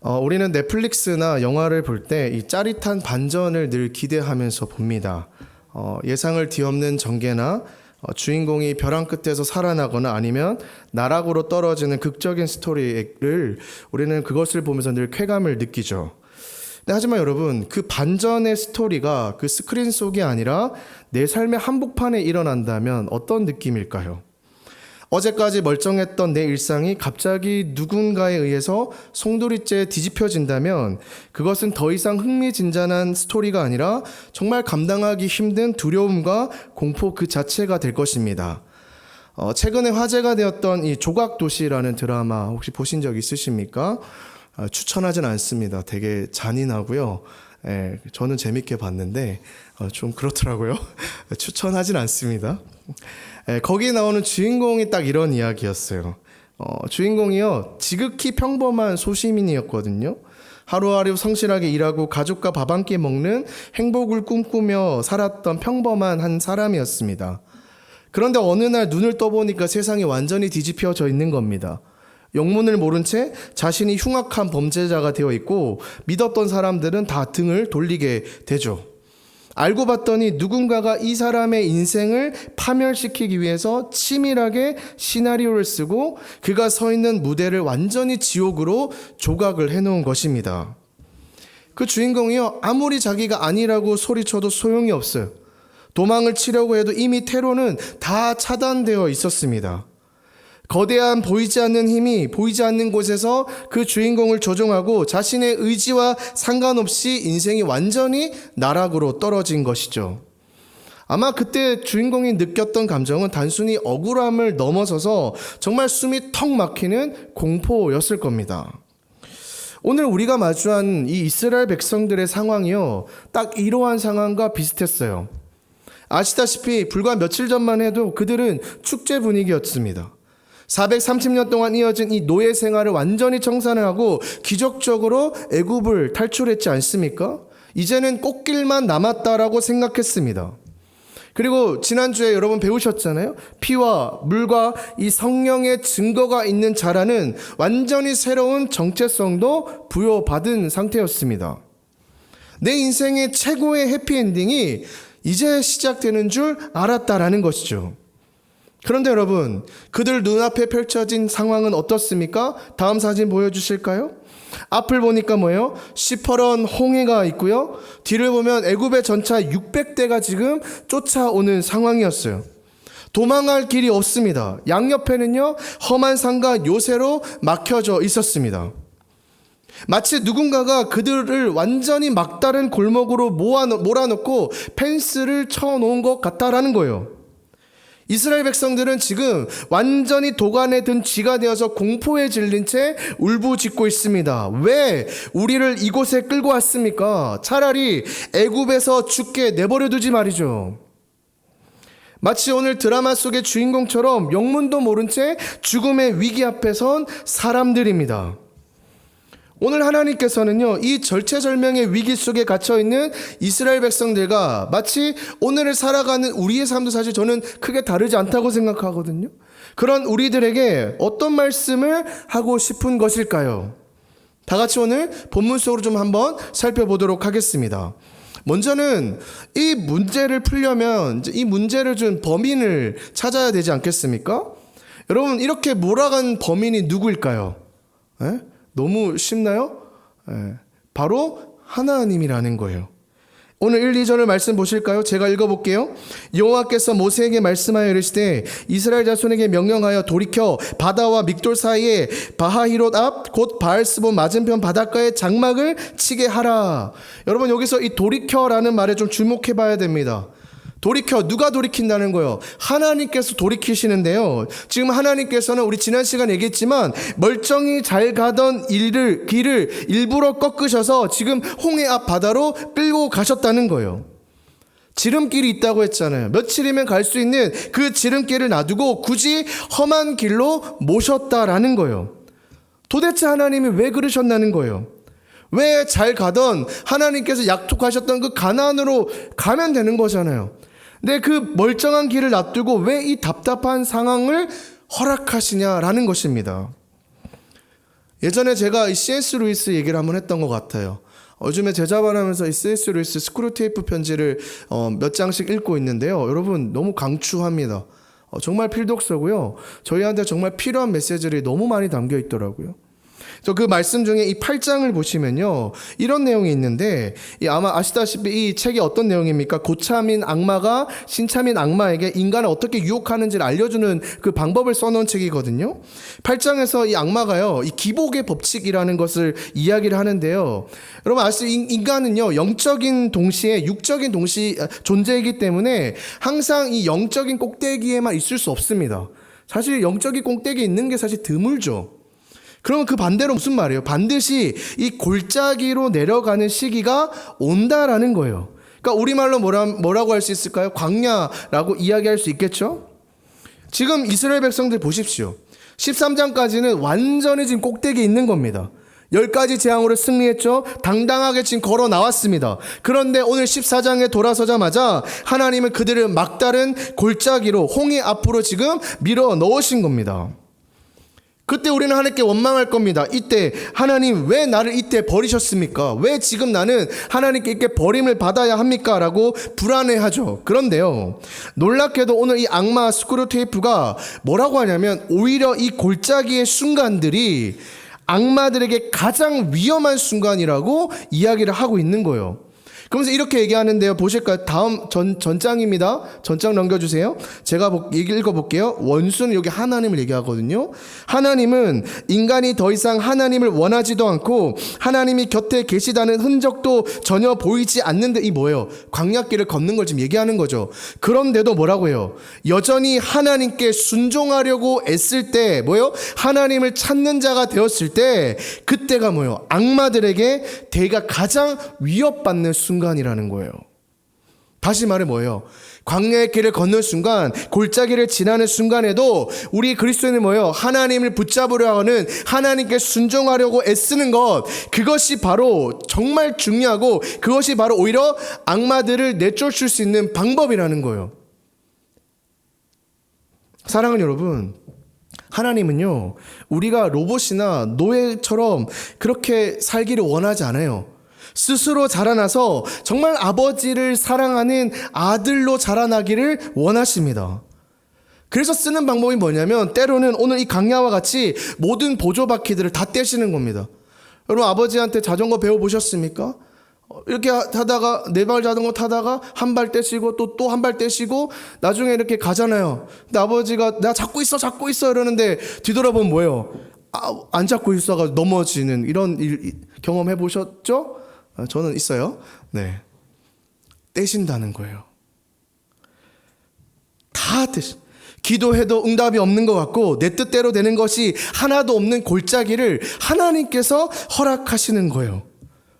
우리는 넷플릭스나 영화를 볼 때 이 짜릿한 반전을 늘 기대하면서 봅니다. 예상을 뒤엎는 전개나 주인공이 벼랑 끝에서 살아나거나 아니면 나락으로 떨어지는 극적인 스토리를 우리는 그것을 보면서 늘 쾌감을 느끼죠. 하지만 여러분, 그 반전의 스토리가 그 스크린 속이 아니라 내 삶의 한복판에 일어난다면 어떤 느낌일까요? 어제까지 멀쩡했던 내 일상이 갑자기 누군가에 의해서 송두리째 뒤집혀진다면 그것은 더 이상 흥미진진한 스토리가 아니라 정말 감당하기 힘든 두려움과 공포 그 자체가 될 것입니다. 최근에 화제가 되었던 이 조각도시라는 드라마 혹시 보신 적 있으십니까? 추천하진 않습니다. 되게 잔인하고요. 저는 재밌게 봤는데 좀 그렇더라고요. 추천하진 않습니다. 거기에 나오는 주인공이 딱 이런 이야기였어요. 주인공이요, 지극히 평범한 소시민이었거든요. 하루하루 성실하게 일하고 가족과 밥 한 끼 먹는 행복을 꿈꾸며 살았던 평범한 한 사람이었습니다. 그런데 어느 날 눈을 떠보니까 세상이 완전히 뒤집혀져 있는 겁니다. 영문을 모른 채 자신이 흉악한 범죄자가 되어 있고 믿었던 사람들은 다 등을 돌리게 되죠. 알고 봤더니 누군가가 이 사람의 인생을 파멸시키기 위해서 치밀하게 시나리오를 쓰고 그가 서 있는 무대를 완전히 지옥으로 조각을 해놓은 것입니다. 그 주인공이요, 아무리 자기가 아니라고 소리쳐도 소용이 없어요. 도망을 치려고 해도 이미 퇴로는 다 차단되어 있었습니다. 거대한 보이지 않는 힘이 보이지 않는 곳에서 그 주인공을 조종하고 자신의 의지와 상관없이 인생이 완전히 나락으로 떨어진 것이죠. 아마 그때 주인공이 느꼈던 감정은 단순히 억울함을 넘어서서 정말 숨이 턱 막히는 공포였을 겁니다. 오늘 우리가 마주한 이 이스라엘 백성들의 상황이요, 딱 이러한 상황과 비슷했어요. 아시다시피 불과 며칠 전만 해도 그들은 축제 분위기였습니다. 430년 동안 이어진 이 노예 생활을 완전히 청산을 하고 기적적으로 애굽을 탈출했지 않습니까? 이제는 꽃길만 남았다라고 생각했습니다. 그리고 지난주에 여러분 배우셨잖아요. 피와 물과 이 성령의 증거가 있는 자라는 완전히 새로운 정체성도 부여받은 상태였습니다. 내 인생의 최고의 해피엔딩이 이제 시작되는 줄 알았다라는 것이죠. 그런데 여러분, 그들 눈앞에 펼쳐진 상황은 어떻습니까? 다음 사진 보여주실까요? 앞을 보니까 뭐예요? 시퍼런 홍해가 있고요. 뒤를 보면 애굽의 전차 600대가 지금 쫓아오는 상황이었어요. 도망갈 길이 없습니다. 양옆에는요, 험한 산과 요새로 막혀져 있었습니다. 마치 누군가가 그들을 완전히 막다른 골목으로 몰아넣고 펜스를 쳐놓은 것 같다라는 거예요. 이스라엘 백성들은 지금 완전히 도간에 든 쥐가 되어서 공포에 질린 채 울부짖고 있습니다. 왜 우리를 이곳에 끌고 왔습니까? 차라리 애굽에서 죽게 내버려 두지 말이죠. 마치 오늘 드라마 속의 주인공처럼 영문도 모른 채 죽음의 위기 앞에 선 사람들입니다. 오늘 하나님께서는요, 이 절체절명의 위기 속에 갇혀있는 이스라엘 백성들과 마치 오늘을 살아가는 우리의 삶도 사실 저는 크게 다르지 않다고 생각하거든요. 그런 우리들에게 어떤 말씀을 하고 싶은 것일까요? 다 같이 오늘 본문 속으로 좀 한번 살펴보도록 하겠습니다. 먼저는 이 문제를 풀려면 이 문제를 준 범인을 찾아야 되지 않겠습니까? 여러분, 이렇게 몰아간 범인이 누구일까요? 너무 쉽나요? 바로 하나님이라는 거예요. 오늘 1, 2절을 말씀 보실까요? 제가 읽어볼게요. 여호와께서 모세에게 말씀하여 이르시되 이스라엘 자손에게 명령하여 돌이켜 바다와 믹돌 사이에 바하히롯 앞 곧 바알스본 맞은편 바닷가에 장막을 치게 하라. 여러분, 여기서 이 돌이켜라는 말에 좀 주목해 봐야 됩니다. 돌이켜, 누가 돌이킨다는 거예요? 하나님께서 돌이키시는데요. 지금 하나님께서는 우리 지난 시간에 얘기했지만 멀쩡히 잘 가던 길을 일부러 꺾으셔서 지금 홍해 앞 바다로 끌고 가셨다는 거예요. 지름길이 있다고 했잖아요. 며칠이면 갈 수 있는 그 지름길을 놔두고 굳이 험한 길로 모셨다라는 거예요. 도대체 하나님이 왜 그러셨다는 거예요? 왜 잘 가던 하나님께서 약속하셨던 그 가나안으로 가면 되는 거잖아요. 근데 그 멀쩡한 길을 놔두고 왜 이 답답한 상황을 허락하시냐라는 것입니다. 예전에 제가 이 C.S. 루이스 얘기를 한번 했던 것 같아요. 요즘에 제자반하면서 이 C.S. 루이스 스크루테이프 편지를 몇 장씩 읽고 있는데요. 여러분 너무 강추합니다. 정말 필독서고요. 저희한테 정말 필요한 메시지들이 너무 많이 담겨 있더라고요. 그래서 그 말씀 중에 이 8장을 보시면요, 이런 내용이 있는데, 아마 아시다시피 이 책이 어떤 내용입니까? 고참인 악마가 신참인 악마에게 인간을 어떻게 유혹하는지를 알려주는 그 방법을 써놓은 책이거든요. 8장에서 이 악마가요, 이 기복의 법칙이라는 것을 이야기를 하는데요. 여러분 인간은요, 영적인 동시에 육적인 존재이기 때문에 항상 이 영적인 꼭대기에만 있을 수 없습니다. 사실 영적인 꼭대기에 있는 게 사실 드물죠. 그러면 그 반대로 무슨 말이에요? 반드시 이 골짜기로 내려가는 시기가 온다라는 거예요. 그러니까 우리말로 뭐라고 할 수 있을까요? 광야라고 이야기할 수 있겠죠? 지금 이스라엘 백성들 보십시오. 13장까지는 완전히 지금 꼭대기에 있는 겁니다. 10가지 재앙으로 승리했죠. 당당하게 지금 걸어 나왔습니다. 그런데 오늘 14장에 돌아서자마자 하나님은 그들을 막다른 골짜기로 홍해 앞으로 지금 밀어 넣으신 겁니다. 그때 우리는 하나님께 원망할 겁니다. 이때 하나님 왜 나를 이때 버리셨습니까? 왜 지금 나는 하나님께 이렇게 버림을 받아야 합니까? 라고 불안해하죠. 그런데요, 놀랍게도 오늘 이 악마 스크루테이프가 뭐라고 하냐면 오히려 이 골짜기의 순간들이 악마들에게 가장 위험한 순간이라고 이야기를 하고 있는 거예요. 그러면서 이렇게 얘기하는데요. 보실까요? 다음 전장입니다. 전장 넘겨주세요. 제가 읽어볼게요. 원수는 여기 하나님을 얘기하거든요. 하나님은 인간이 더 이상 하나님을 원하지도 않고 하나님이 곁에 계시다는 흔적도 전혀 보이지 않는데, 이 뭐예요? 광야길을 걷는 걸 지금 얘기하는 거죠. 그런데도 뭐라고 해요? 여전히 하나님께 순종하려고 애쓸 때 뭐예요? 하나님을 찾는 자가 되었을 때 그때가 뭐예요? 악마들에게 대가 가장 위협받는 순간이라는 거예요. 다시 말해 뭐예요? 광야의 길을 걷는 순간, 골짜기를 지나는 순간에도 우리 그리스도인은 뭐예요? 하나님을 붙잡으려 하는, 하나님께 순종하려고 애쓰는 것, 그것이 바로 정말 중요하고 그것이 바로 오히려 악마들을 내쫓을 수 있는 방법이라는 거예요. 사랑하는 여러분, 하나님은요, 우리가 로봇이나 노예처럼 그렇게 살기를 원하지 않아요. 스스로 자라나서 정말 아버지를 사랑하는 아들로 자라나기를 원하십니다. 그래서 쓰는 방법이 뭐냐면, 때로는 오늘 이 강야와 같이 모든 보조바퀴들을 다 떼시는 겁니다. 여러분 아버지한테 자전거 배워보셨습니까? 이렇게 하다가 네 발 자전거 타다가 한 발 떼시고 또 한 발 떼시고 나중에 이렇게 가잖아요. 근데 아버지가 나 잡고 있어 이러는데 뒤돌아보면 뭐예요? 안 잡고 있어가지고 넘어지는 이런 경험 해보셨죠? 저는 있어요. 네, 떼신다는 거예요. 다 기도해도 응답이 없는 것 같고 내 뜻대로 되는 것이 하나도 없는 골짜기를 하나님께서 허락하시는 거예요.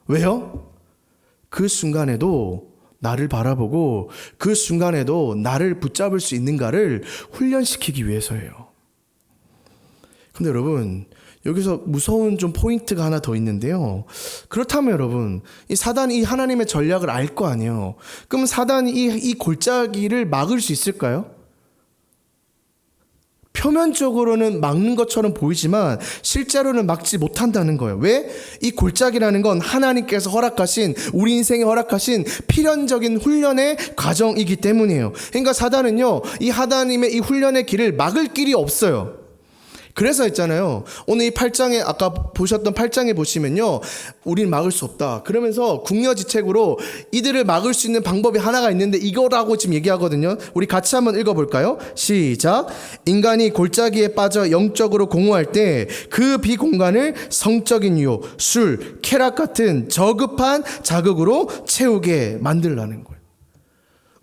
왜요? 그 순간에도 나를 바라보고 그 순간에도 나를 붙잡을 수 있는가를 훈련시키기 위해서예요. 근데 여러분, 여기서 무서운 좀 포인트가 하나 더 있는데요. 그렇다면 여러분, 이 사단이 이 하나님의 전략을 알 거 아니에요. 그럼 사단이 이 골짜기를 막을 수 있을까요? 표면적으로는 막는 것처럼 보이지만 실제로는 막지 못한다는 거예요. 왜? 이 골짜기라는 건 하나님께서 허락하신, 우리 인생에 허락하신 필연적인 훈련의 과정이기 때문이에요. 그러니까 사단은요, 이 하나님의 이 훈련의 길을 막을 길이 없어요. 그래서 있잖아요, 오늘 이 8장에 아까 보셨던 8장에 보시면요, 우린 막을 수 없다 그러면서 궁여지책으로 이들을 막을 수 있는 방법이 하나가 있는데 이거라고 지금 얘기하거든요. 우리 같이 한번 읽어볼까요? 시작. 인간이 골짜기에 빠져 영적으로 공허할 때 그 비공간을 성적인 유혹, 술, 쾌락 같은 저급한 자극으로 채우게 만들라는 거예요.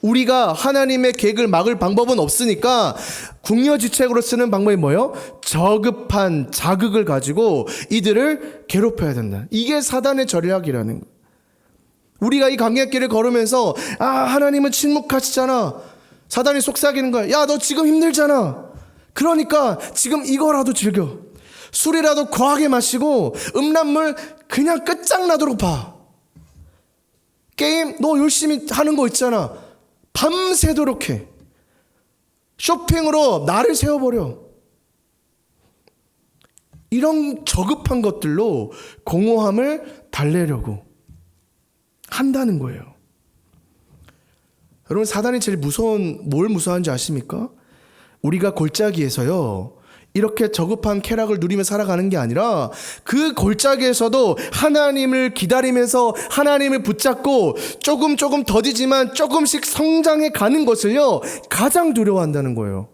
우리가 하나님의 계획을 막을 방법은 없으니까 궁여지책으로 쓰는 방법이 뭐예요? 저급한 자극을 가지고 이들을 괴롭혀야 된다. 이게 사단의 전략이라는 거예요. 우리가 이 광야의 길을 걸으면서 하나님은 침묵하시잖아. 사단이 속삭이는 거야. 야, 너 지금 힘들잖아. 그러니까 지금 이거라도 즐겨. 술이라도 거하게 마시고 음란물 그냥 끝장나도록 봐. 게임 너 열심히 하는 거 있잖아. 밤새도록 해. 쇼핑으로 나를 세워버려. 이런 저급한 것들로 공허함을 달래려고 한다는 거예요. 여러분, 사단이 제일 뭘 무서워하는지 아십니까? 우리가 골짜기에서요, 이렇게 저급한 쾌락을 누리며 살아가는 게 아니라 그 골짜기에서도 하나님을 기다리면서 하나님을 붙잡고 조금 더디지만 조금씩 성장해 가는 것을요, 가장 두려워한다는 거예요.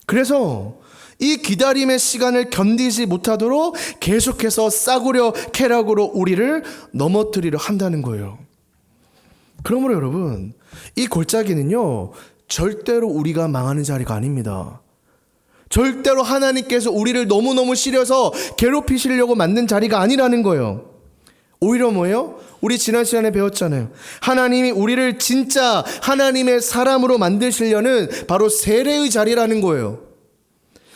그래서 이 기다림의 시간을 견디지 못하도록 계속해서 싸구려 쾌락으로 우리를 넘어뜨리려 한다는 거예요. 그러므로 여러분, 이 골짜기는요, 절대로 우리가 망하는 자리가 아닙니다. 절대로 하나님께서 우리를 너무너무 싫어서 괴롭히시려고 만든 자리가 아니라는 거예요. 오히려 뭐예요? 우리 지난 시간에 배웠잖아요. 하나님이 우리를 진짜 하나님의 사람으로 만드시려는 바로 세례의 자리라는 거예요.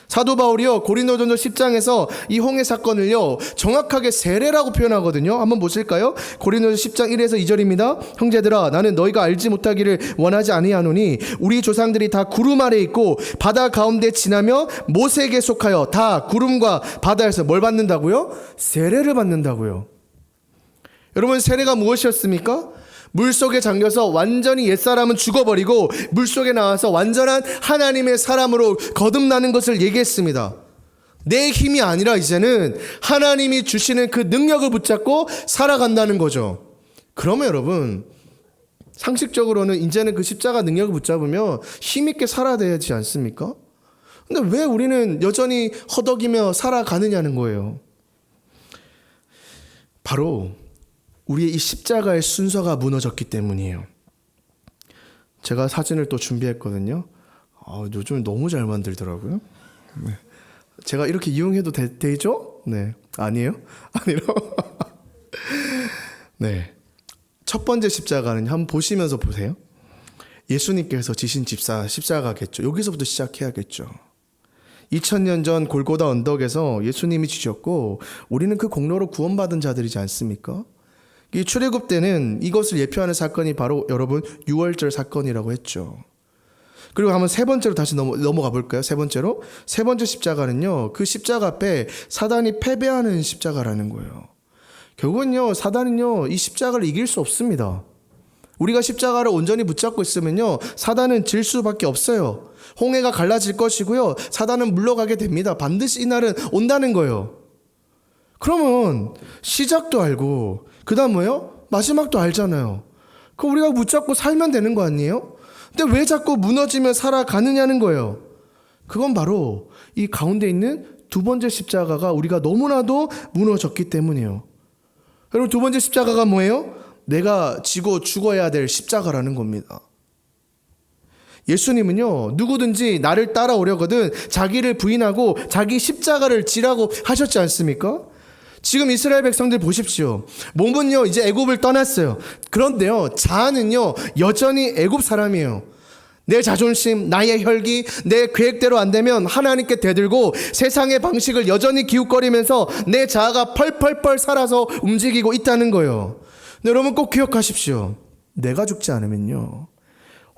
사도 바울이요, 고린도전서 10장에서 이 홍해 사건을요, 정확하게 세례라고 표현하거든요. 한번 보실까요? 고린도전서 10장 1에서 2절입니다. 형제들아, 나는 너희가 알지 못하기를 원하지 아니하노니 우리 조상들이 다 구름 아래 있고 바다 가운데 지나며 모세에게 속하여 다 구름과 바다에서 뭘 받는다고요? 세례를 받는다고요. 여러분, 세례가 무엇이었습니까? 물속에 잠겨서 완전히 옛사람은 죽어버리고 물속에 나와서 완전한 하나님의 사람으로 거듭나는 것을 얘기했습니다. 내 힘이 아니라 이제는 하나님이 주시는 그 능력을 붙잡고 살아간다는 거죠. 그러면 여러분, 상식적으로는 이제는 그 십자가 능력을 붙잡으면 힘있게 살아야 되지 않습니까? 근데 왜 우리는 여전히 허덕이며 살아가느냐는 거예요. 바로 우리의 이 십자가의 순서가 무너졌기 때문이에요. 제가 사진을 또 준비했거든요. 요즘 너무 잘 만들더라고요. 네. 제가 이렇게 이용해도 되죠? 네. 아니에요? 아니요. 네. 첫 번째 십자가는 한번 보시면서 보세요. 예수님께서 지신 십자가겠죠. 여기서부터 시작해야겠죠. 2000년 전 골고다 언덕에서 예수님이 지셨고 우리는 그 공로로 구원받은 자들이지 않습니까? 이 출애굽 때는 이것을 예표하는 사건이 바로 여러분 유월절 사건이라고 했죠. 그리고 한번 세 번째로 다시 넘어가 볼까요? 세 번째 십자가는요, 그 십자가 앞에 사단이 패배하는 십자가라는 거예요. 결국은요, 사단은요, 이 십자가를 이길 수 없습니다. 우리가 십자가를 온전히 붙잡고 있으면요, 사단은 질 수밖에 없어요. 홍해가 갈라질 것이고요, 사단은 물러가게 됩니다. 반드시 이 날은 온다는 거예요. 그러면 시작도 알고 그 다음 뭐예요? 마지막도 알잖아요. 그럼 우리가 붙잡고 살면 되는 거 아니에요? 근데 왜 자꾸 무너지며 살아가느냐는 거예요. 그건 바로 이 가운데 있는 두 번째 십자가가 우리가 너무나도 무너졌기 때문이에요. 여러분, 두 번째 십자가가 뭐예요? 내가 지고 죽어야 될 십자가라는 겁니다. 예수님은요, 누구든지 나를 따라오려거든 자기를 부인하고 자기 십자가를 지라고 하셨지 않습니까? 지금 이스라엘 백성들 보십시오. 몸은요, 이제 애굽을 떠났어요. 그런데요, 자아는요, 여전히 애굽 사람이에요. 내 자존심, 나의 혈기, 내 계획대로 안 되면 하나님께 대들고 세상의 방식을 여전히 기웃거리면서 내 자아가 펄펄펄 살아서 움직이고 있다는 거예요. 근데 여러분 꼭 기억하십시오. 내가 죽지 않으면요,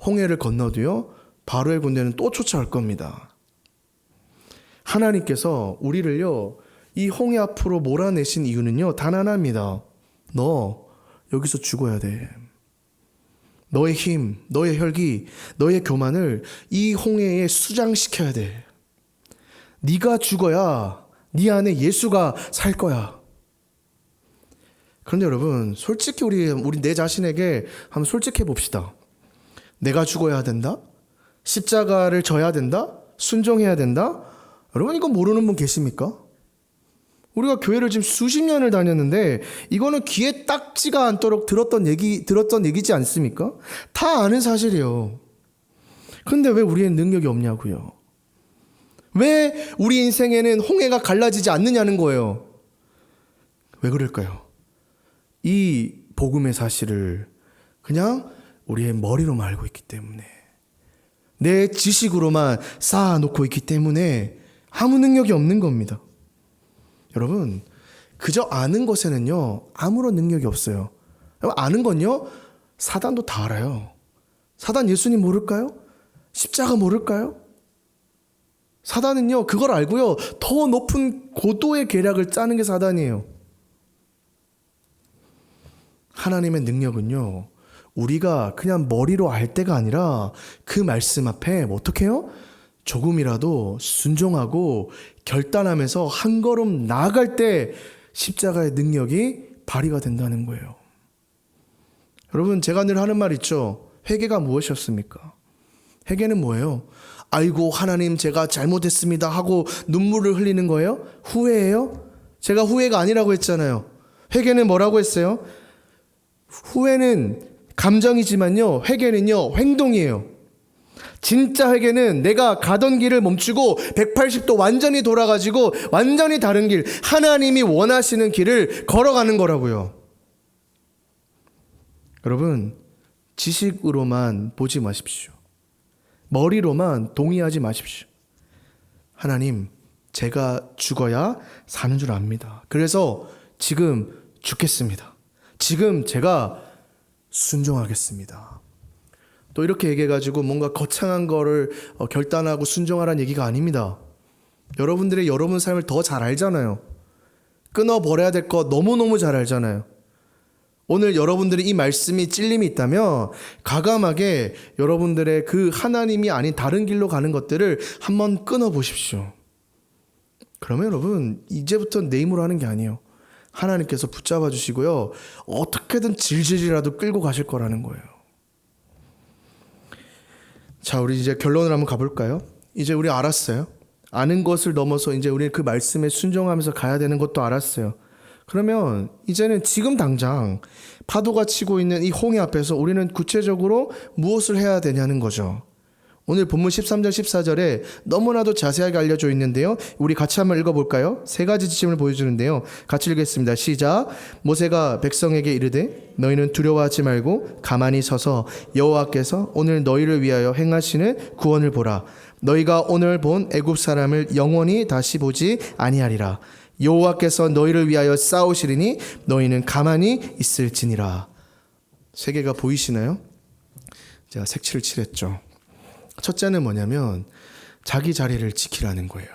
홍해를 건너도요, 바로의 군대는 또 쫓아올 겁니다. 하나님께서 우리를요, 이 홍해 앞으로 몰아내신 이유는요, 단 하나입니다. 너 여기서 죽어야 돼. 너의 힘, 너의 혈기, 너의 교만을 이 홍해에 수장시켜야 돼. 네가 죽어야 네 안에 예수가 살 거야. 그런데 여러분, 솔직히 우리 내 자신에게 한번 솔직해 봅시다. 내가 죽어야 된다? 십자가를 져야 된다? 순종해야 된다? 여러분, 이거 모르는 분 계십니까? 우리가 교회를 지금 수십 년을 다녔는데 이거는 귀에 딱지가 않도록 들었던 얘기지 않습니까? 다 아는 사실이에요. 그런데 왜 우리의 능력이 없냐고요? 왜 우리 인생에는 홍해가 갈라지지 않느냐는 거예요. 왜 그럴까요? 이 복음의 사실을 그냥 우리의 머리로만 알고 있기 때문에, 내 지식으로만 쌓아놓고 있기 때문에 아무 능력이 없는 겁니다. 여러분, 그저 아는 것에는요, 아무런 능력이 없어요. 아는 건요, 사단도 다 알아요. 사단 예수님 모를까요? 십자가 모를까요? 사단은요, 그걸 알고요, 더 높은 고도의 계략을 짜는 게 사단이에요. 하나님의 능력은요, 우리가 그냥 머리로 알 때가 아니라 그 말씀 앞에 어떻게 해요? 조금이라도 순종하고 결단하면서 한 걸음 나아갈 때 십자가의 능력이 발휘가 된다는 거예요. 여러분, 제가 늘 하는 말 있죠. 회개가 무엇이었습니까? 회개는 뭐예요? 아이고 하나님 제가 잘못했습니다 하고 눈물을 흘리는 거예요? 후회예요? 제가 후회가 아니라고 했잖아요. 회개는 뭐라고 했어요? 후회는 감정이지만요, 회개는요, 행동이에요. 진짜 회개는 내가 가던 길을 멈추고 180도 완전히 돌아가지고 완전히 다른 길, 하나님이 원하시는 길을 걸어가는 거라고요. 여러분, 지식으로만 보지 마십시오. 머리로만 동의하지 마십시오. 하나님, 제가 죽어야 사는 줄 압니다. 그래서 지금 죽겠습니다. 지금 제가 순종하겠습니다. 또 이렇게 얘기해가지고 뭔가 거창한 거를 결단하고 순종하라는 얘기가 아닙니다. 여러분들의 여러분 삶을 더 잘 알잖아요. 끊어버려야 될 거 너무너무 잘 알잖아요. 오늘 여러분들이 이 말씀이 찔림이 있다면 과감하게 여러분들의 그 하나님이 아닌 다른 길로 가는 것들을 한번 끊어보십시오. 그러면 여러분, 이제부터 내 힘으로 하는 게 아니에요. 하나님께서 붙잡아 주시고요, 어떻게든 질질이라도 끌고 가실 거라는 거예요. 자, 우리 이제 결론을 한번 가볼까요? 이제 우리 알았어요. 아는 것을 넘어서 이제 우리 그 말씀에 순종하면서 가야 되는 것도 알았어요. 그러면 이제는 지금 당장 파도가 치고 있는 이 홍해 앞에서 우리는 구체적으로 무엇을 해야 되냐는 거죠. 오늘 본문 13절 14절에 너무나도 자세하게 알려져 있는데요, 우리 같이 한번 읽어볼까요? 세 가지 지침을 보여주는데요, 같이 읽겠습니다. 시작. 모세가 백성에게 이르되 너희는 두려워하지 말고 가만히 서서 여호와께서 오늘 너희를 위하여 행하시는 구원을 보라. 너희가 오늘 본 애굽 사람을 영원히 다시 보지 아니하리라. 여호와께서 너희를 위하여 싸우시리니 너희는 가만히 있을지니라. 세 개가 보이시나요? 제가 색칠을 칠했죠. 첫째는 뭐냐면 자기 자리를 지키라는 거예요.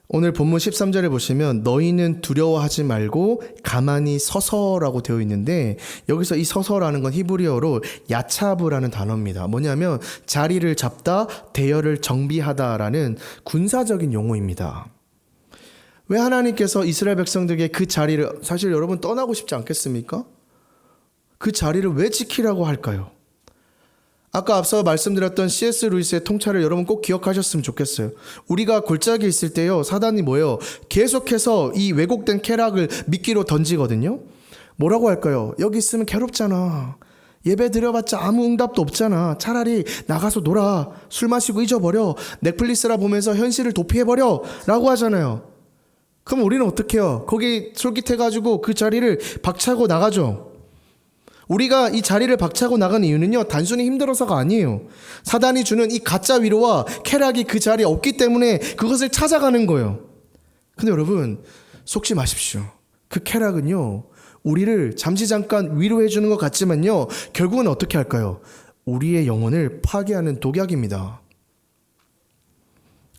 오늘 본문 13절에 보시면 너희는 두려워하지 말고 가만히 서서라고 되어 있는데, 여기서 이 서서라는 건 히브리어로 야차브라는 단어입니다. 뭐냐면 자리를 잡다, 대열을 정비하다라는 군사적인 용어입니다. 왜 하나님께서 이스라엘 백성들에게 그 자리를, 사실 여러분 떠나고 싶지 않겠습니까? 그 자리를 왜 지키라고 할까요? 아까 앞서 말씀드렸던 C.S. 루이스의 통찰을 여러분 꼭 기억하셨으면 좋겠어요. 우리가 골짜기에 있을 때요, 사단이 뭐예요? 계속해서 이 왜곡된 쾌락을 미끼로 던지거든요. 뭐라고 할까요? 여기 있으면 괴롭잖아. 예배 드려봤자 아무 응답도 없잖아. 차라리 나가서 놀아. 술 마시고 잊어버려. 넷플릭스라 보면서 현실을 도피해버려. 라고 하잖아요. 그럼 우리는 어떻게 해요? 거기 솔깃해가지고 그 자리를 박차고 나가죠. 우리가 이 자리를 박차고 나간 이유는요, 단순히 힘들어서가 아니에요. 사단이 주는 이 가짜 위로와 쾌락이 그 자리에 없기 때문에 그것을 찾아가는 거예요. 근데 여러분, 속지 마십시오. 그 쾌락은요, 우리를 잠시 잠깐 위로해 주는 것 같지만요, 결국은 어떻게 할까요? 우리의 영혼을 파괴하는 독약입니다.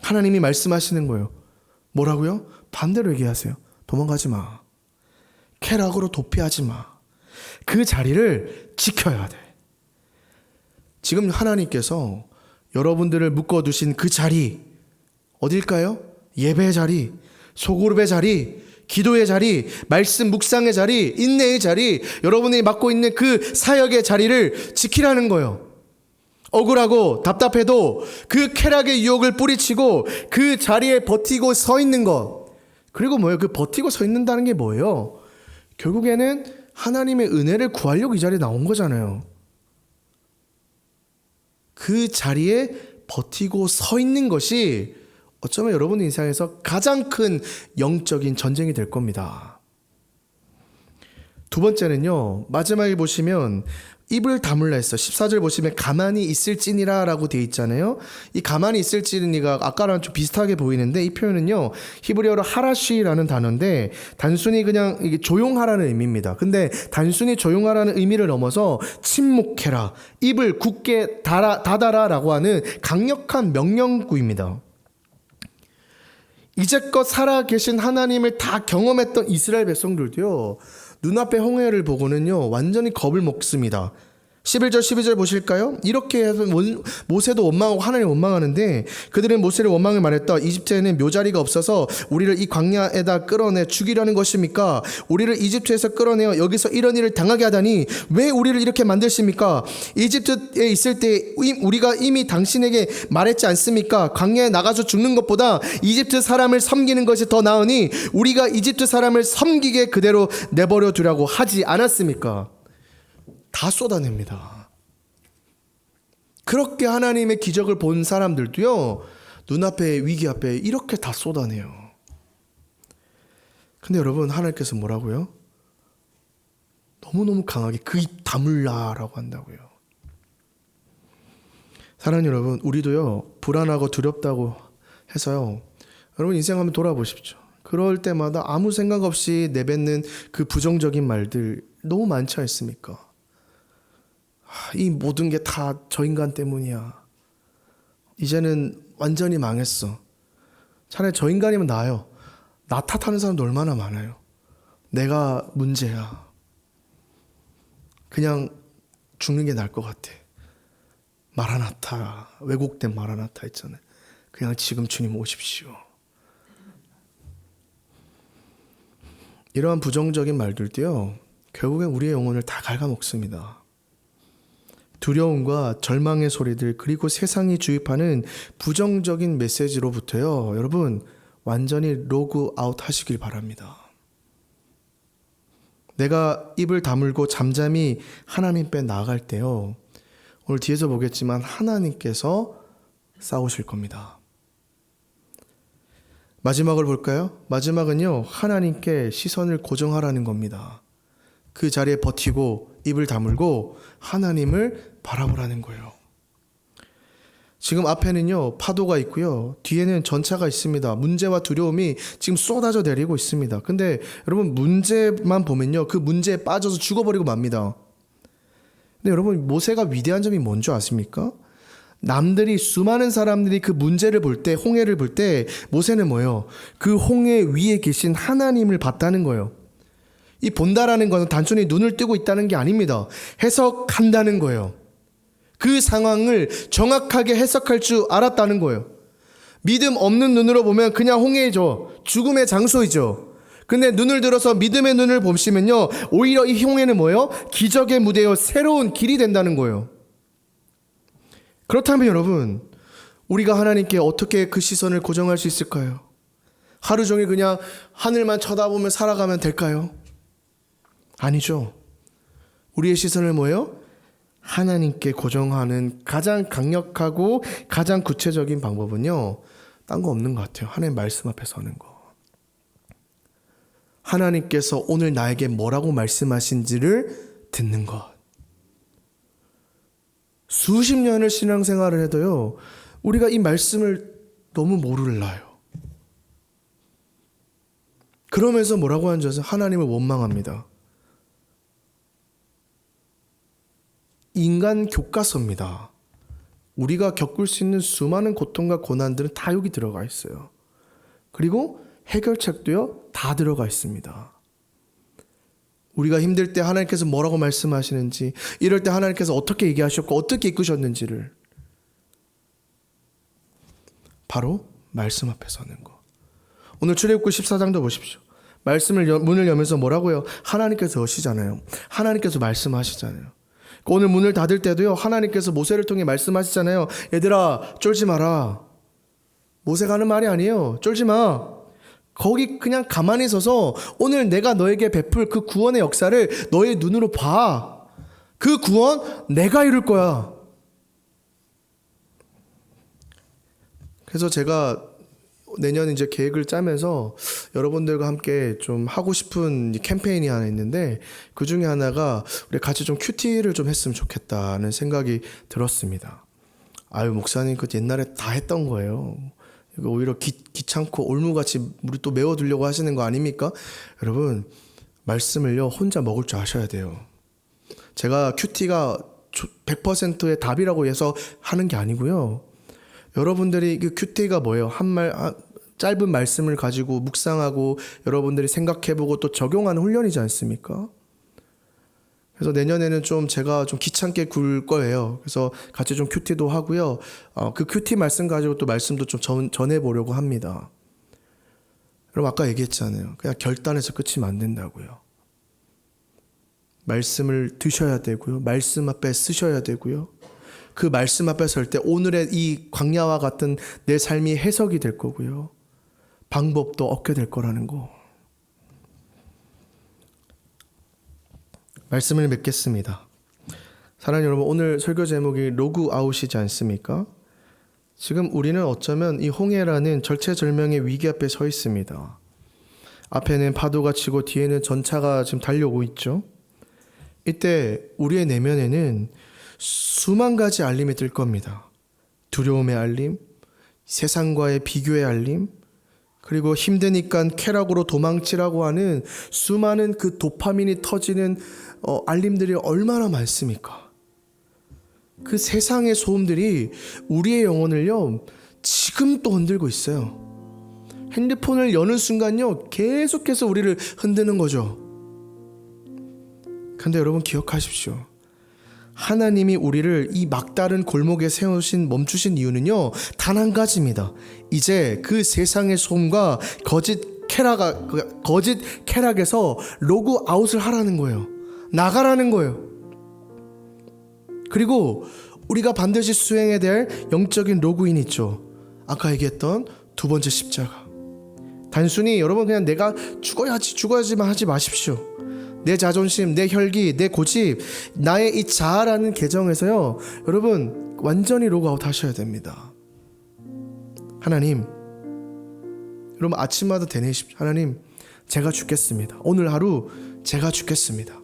하나님이 말씀하시는 거예요. 뭐라고요? 반대로 얘기하세요. 도망가지 마. 쾌락으로 도피하지 마. 그 자리를 지켜야 돼. 지금 하나님께서 여러분들을 묶어두신 그 자리, 어딜까요? 예배의 자리, 소그룹의 자리, 기도의 자리, 말씀 묵상의 자리, 인내의 자리, 여러분이 맡고 있는 그 사역의 자리를 지키라는 거예요. 억울하고 답답해도 그 쾌락의 유혹을 뿌리치고 그 자리에 버티고 서 있는 것. 그리고 뭐예요? 그 버티고 서 있는다는 게 뭐예요? 결국에는 하나님의 은혜를 구하려고 이 자리에 나온 거잖아요. 그 자리에 버티고 서 있는 것이 어쩌면 여러분 인생에서 가장 큰 영적인 전쟁이 될 겁니다. 두 번째는요, 마지막에 보시면 입을 다물라 했어. 14절 보시면 가만히 있을지니라 라고 되어 있잖아요. 이 가만히 있을지니가 아까랑 좀 비슷하게 보이는데, 이 표현은요 히브리어로 하라쉬라는 단어인데 단순히 그냥 이게 조용하라는 의미입니다. 근데 단순히 조용하라는 의미를 넘어서 침묵해라, 입을 굳게 닫아라 라고 하는 강력한 명령구입니다. 이제껏 살아계신 하나님을 다 경험했던 이스라엘 백성들도요, 눈앞의 홍해를 보고는요 완전히 겁을 먹습니다. 11절 12절 보실까요? 이렇게 해서 모세도 원망하고 하나님 원망하는데, 그들은 모세를 원망을 말했다. 이집트에는 묘자리가 없어서 우리를 이 광야에다 끌어내 죽이려는 것입니까? 우리를 이집트에서 끌어내어 여기서 이런 일을 당하게 하다니 왜 우리를 이렇게 만드십니까? 이집트에 있을 때 우리가 이미 당신에게 말했지 않습니까? 광야에 나가서 죽는 것보다 이집트 사람을 섬기는 것이 더 나으니 우리가 이집트 사람을 섬기게 그대로 내버려 두라고 하지 않았습니까? 다 쏟아냅니다. 그렇게 하나님의 기적을 본 사람들도요, 눈앞에 위기 앞에 이렇게 다 쏟아내요. 근데 여러분, 하나님께서 뭐라고요? 너무너무 강하게 그 입 다물라라고 한다고요. 사랑하는 여러분, 우리도요 불안하고 두렵다고 해서요, 여러분 인생 한번 돌아보십시오. 그럴 때마다 아무 생각 없이 내뱉는 그 부정적인 말들 너무 많지 않습니까? 이 모든 게 다 저 인간 때문이야. 이제는 완전히 망했어. 차라리 저 인간이면 나아요. 나 탓하는 사람도 얼마나 많아요. 내가 문제야. 그냥 죽는 게 나을 것 같아. 마라나타, 왜곡된 마라나타 있잖아요. 그냥 지금 주님 오십시오. 이러한 부정적인 말들도요, 결국엔 우리의 영혼을 다 갉아먹습니다. 두려움과 절망의 소리들, 그리고 세상이 주입하는 부정적인 메시지로부터요, 여러분 완전히 로그 아웃 하시길 바랍니다. 내가 입을 다물고 잠잠히 하나님 앞에 나아갈 때요, 오늘 뒤에서 보겠지만 하나님께서 싸우실 겁니다. 마지막을 볼까요? 마지막은요, 하나님께 시선을 고정하라는 겁니다. 그 자리에 버티고 입을 다물고 하나님을 바라보라는 거예요. 지금 앞에는요 파도가 있고요, 뒤에는 전차가 있습니다. 문제와 두려움이 지금 쏟아져 내리고 있습니다. 근데 여러분, 문제만 보면요 그 문제에 빠져서 죽어버리고 맙니다. 근데 여러분, 모세가 위대한 점이 뭔지 아십니까? 남들이, 수많은 사람들이 그 문제를 볼 때, 홍해를 볼 때 모세는 뭐예요? 그 홍해 위에 계신 하나님을 봤다는 거예요. 이 본다라는 것은 단순히 눈을 뜨고 있다는 게 아닙니다. 해석한다는 거예요. 그 상황을 정확하게 해석할 줄 알았다는 거예요. 믿음 없는 눈으로 보면 그냥 홍해죠. 죽음의 장소이죠. 근데 눈을 들어서 믿음의 눈을 보시면요, 오히려 이 홍해는 뭐예요? 기적의 무대요, 새로운 길이 된다는 거예요. 그렇다면 여러분, 우리가 하나님께 어떻게 그 시선을 고정할 수 있을까요? 하루 종일 그냥 하늘만 쳐다보며 살아가면 될까요? 아니죠. 우리의 시선을 뭐예요? 하나님께 고정하는 가장 강력하고 가장 구체적인 방법은요, 딴 거 없는 것 같아요. 하나님 말씀 앞에 서는 거. 하나님께서 오늘 나에게 뭐라고 말씀하신지를 듣는 것. 수십 년을 신앙생활을 해도요, 우리가 이 말씀을 너무 몰라요. 그러면서 뭐라고 하는지 아세요? 하나님을 원망합니다. 인간 교과서입니다. 우리가 겪을 수 있는 수많은 고통과 고난들은 다 여기 들어가 있어요. 그리고 해결책도요, 다 들어가 있습니다. 우리가 힘들 때 하나님께서 뭐라고 말씀하시는지, 이럴 때 하나님께서 어떻게 얘기하셨고 어떻게 이끄셨는지를 바로 말씀 앞에 서는 거. 오늘 출애굽기 14장도 보십시오. 문을 열면서 뭐라고요? 하나님께서 오시잖아요. 하나님께서 말씀하시잖아요. 오늘 문을 닫을 때도요, 하나님께서 모세를 통해 말씀하시잖아요. 얘들아, 쫄지 마라. 모세가 하는 말이 아니에요. 쫄지 마. 거기 그냥 가만히 서서 오늘 내가 너에게 베풀 그 구원의 역사를 너의 눈으로 봐. 그 구원 내가 이룰 거야. 그래서 제가 내년 이제 계획을 짜면서 여러분들과 함께 좀 하고 싶은 이 캠페인이 하나 있는데, 그 중에 하나가 우리 같이 좀 큐티를 좀 했으면 좋겠다는 생각이 들었습니다. 아유, 목사님 그 옛날에 다 했던 거예요. 이거 오히려 귀찮고 올무같이 우리 또 메워두려고 하시는 거 아닙니까? 여러분, 말씀을요 혼자 먹을 줄 아셔야 돼요. 제가 큐티가 100%의 답이라고 해서 하는 게 아니고요. 여러분들이 그 큐티가 뭐예요? 짧은 말씀을 가지고 묵상하고 여러분들이 생각해보고 또 적용하는 훈련이지 않습니까? 그래서 내년에는 좀 제가 좀 귀찮게 굴 거예요. 그래서 같이 좀 큐티도 하고요. 그 큐티 말씀 가지고 또 말씀도 좀 전해보려고 합니다. 여러분, 아까 얘기했잖아요. 그냥 결단해서 끝이면 안 된다고요. 말씀을 드셔야 되고요. 말씀 앞에 쓰셔야 되고요. 그 말씀 앞에 설 때 오늘의 이 광야와 같은 내 삶이 해석이 될 거고요. 방법도 얻게 될 거라는 거. 말씀을 맺겠습니다. 사랑하는 여러분, 오늘 설교 제목이 로그아웃이지 않습니까? 지금 우리는 어쩌면 이 홍해라는 절체절명의 위기 앞에 서 있습니다. 앞에는 파도가 치고 뒤에는 전차가 지금 달려오고 있죠. 이때 우리의 내면에는 수만 가지 알림이 뜰 겁니다. 두려움의 알림, 세상과의 비교의 알림, 그리고 힘드니까 쾌락으로 도망치라고 하는 수많은 그 도파민이 터지는 알림들이 얼마나 많습니까? 그 세상의 소음들이 우리의 영혼을요 지금 또 흔들고 있어요. 핸드폰을 여는 순간요 계속해서 우리를 흔드는 거죠. 근데 여러분 기억하십시오. 하나님이 우리를 이 막다른 골목에 멈추신 이유는요 단 한 가지입니다. 이제 그 세상의 소음과 거짓 쾌락에서 로그아웃을 하라는 거예요. 나가라는 거예요. 그리고 우리가 반드시 수행해야 될 영적인 로그인이 있죠. 아까 얘기했던 두 번째 십자가. 단순히 여러분 그냥 내가 죽어야지만 하지 마십시오. 내 자존심, 내 혈기, 내 고집, 나의 이 자아라는 계정에서요 여러분 완전히 로그아웃 하셔야 됩니다. 하나님, 여러분 아침마다 되뇌십시오. 하나님, 제가 죽겠습니다. 오늘 하루 제가 죽겠습니다.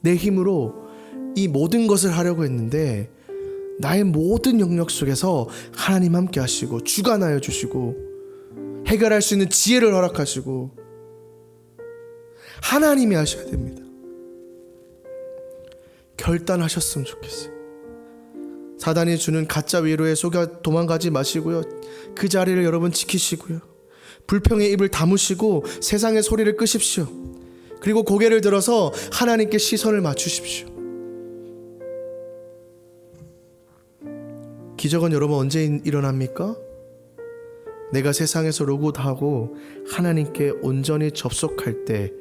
내 힘으로 이 모든 것을 하려고 했는데 나의 모든 영역 속에서 하나님 함께 하시고 주관하여 주시고 해결할 수 있는 지혜를 허락하시고 하나님이 하셔야 됩니다. 결단하셨으면 좋겠어요. 사단이 주는 가짜 위로에 속여 도망가지 마시고요. 그 자리를 여러분 지키시고요. 불평의 입을 다무시고 세상의 소리를 끄십시오. 그리고 고개를 들어서 하나님께 시선을 맞추십시오. 기적은 여러분 언제 일어납니까? 내가 세상에서 로그아웃하고 하나님께 온전히 접속할 때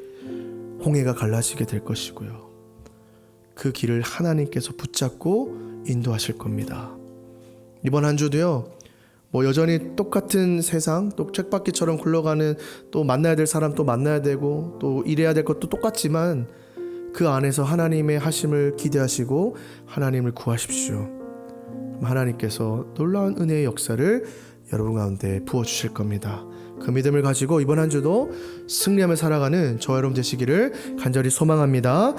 홍해가 갈라지게 될 것이고요. 그 길을 하나님께서 붙잡고 인도하실 겁니다. 이번 한 주도요. 여전히 똑같은 세상, 또 책바퀴처럼 굴러가는 또 만나야 될 사람 또 만나야 되고 또 일해야 될 것도 똑같지만 그 안에서 하나님의 하심을 기대하시고 하나님을 구하십시오. 하나님께서 놀라운 은혜의 역사를 여러분 가운데 부어주실 겁니다. 그 믿음을 가지고 이번 한 주도 승리하며 살아가는 저와 여러분 되시기를 간절히 소망합니다.